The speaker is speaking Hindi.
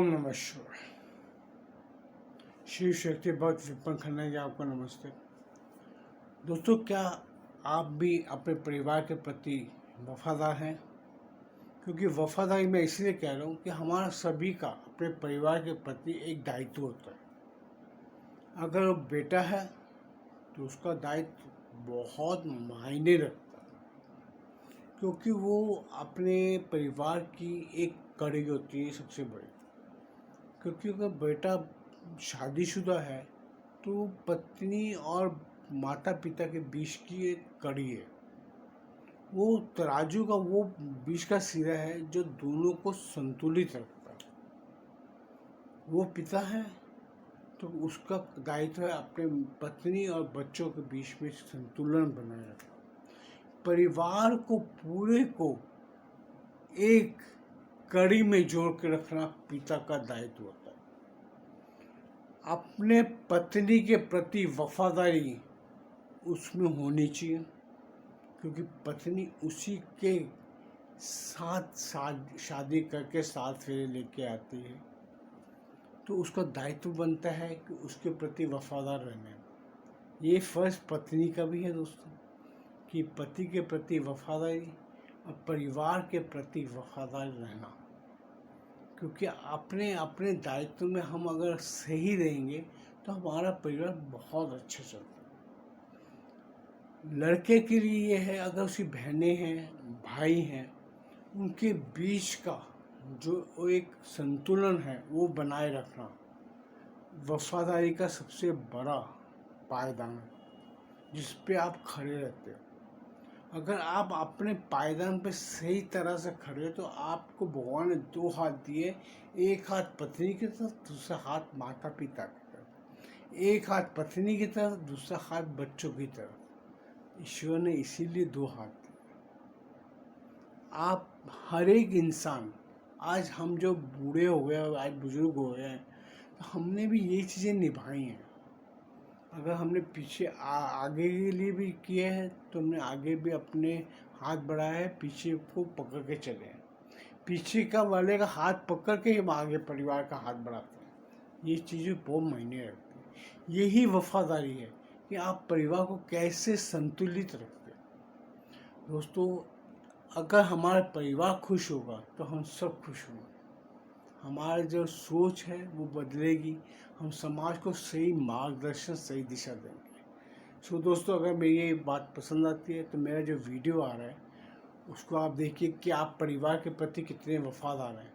ओम नमः शिवाय। शिव शक्ति भक्त विपन खन्ना जी आपको नमस्ते। दोस्तों, क्या आप भी अपने परिवार के प्रति वफादार हैं? क्योंकि वफादारी मैं इसलिए कह रहा हूँ कि हमारा सभी का अपने परिवार के प्रति एक दायित्व होता है। अगर वो बेटा है तो उसका दायित्व बहुत मायने रखता है, क्योंकि वो अपने परिवार की एक कड़ी होती है सबसे बड़ी। क्योंकि अगर बेटा शादीशुदा है तो पत्नी और माता पिता के बीच की एक कड़ी है। वो तराजू का वो बीच का सिरा है जो दोनों को संतुलित रखता है। वो पिता है तो उसका दायित्व है अपने पत्नी और बच्चों के बीच में संतुलन बनाए रखना। परिवार को पूरे को एक कड़ी में जोड़ के रखना पिता का दायित्व होता है। अपने पत्नी के प्रति वफादारी उसमें होनी चाहिए, क्योंकि पत्नी उसी के साथ शादी करके साथ फेरे लेके आती है, तो उसका दायित्व बनता है कि उसके प्रति वफादार रहना। ये फर्ज पत्नी का भी है दोस्तों, कि पति के प्रति वफादारी और परिवार के प्रति वफादार रहना। क्योंकि अपने अपने दायित्व में हम अगर सही रहेंगे तो हमारा परिवार बहुत अच्छा चलता है। लड़के के लिए ये है, अगर उसकी बहनें हैं, भाई हैं, उनके बीच का जो एक संतुलन है वो बनाए रखना वफादारी का सबसे बड़ा पायदान है, जिस पे आप खड़े रहते हो। अगर आप अपने पायदान पे सही तरह से खड़े हो तो आपको भगवान ने दो हाथ दिए, एक हाथ पत्नी की तरफ, दूसरा हाथ माता पिता की तरफ। एक हाथ पत्नी की तरफ, दूसरा हाथ बच्चों की तरफ। ईश्वर ने इसीलिए दो हाथ दिए। आप हर एक इंसान, आज हम जो बूढ़े हो गए, आज बुजुर्ग हो गए हैं, तो हमने भी ये चीज़ें निभाई हैं। अगर हमने पीछे आगे के लिए भी किए हैं तो हमने आगे भी अपने हाथ बढ़ाया है, पीछे को पकड़ के चले हैं। पीछे का वाले का हाथ पकड़ के हम आगे परिवार का हाथ बढ़ाते हैं। ये चीज़ें बहुत मायने रखती हैं। यही वफादारी है कि आप परिवार को कैसे संतुलित रखते हैं। दोस्तों, अगर हमारा परिवार खुश होगा तो हम सब खुश होंगे। हमारा जो सोच है वो बदलेगी, हम समाज को सही मार्गदर्शन, सही दिशा देंगे। दोस्तों, अगर मेरी ये बात पसंद आती है तो मेरा जो वीडियो आ रहा है उसको आप देखिए कि आप परिवार के प्रति कितने वफादार हैं।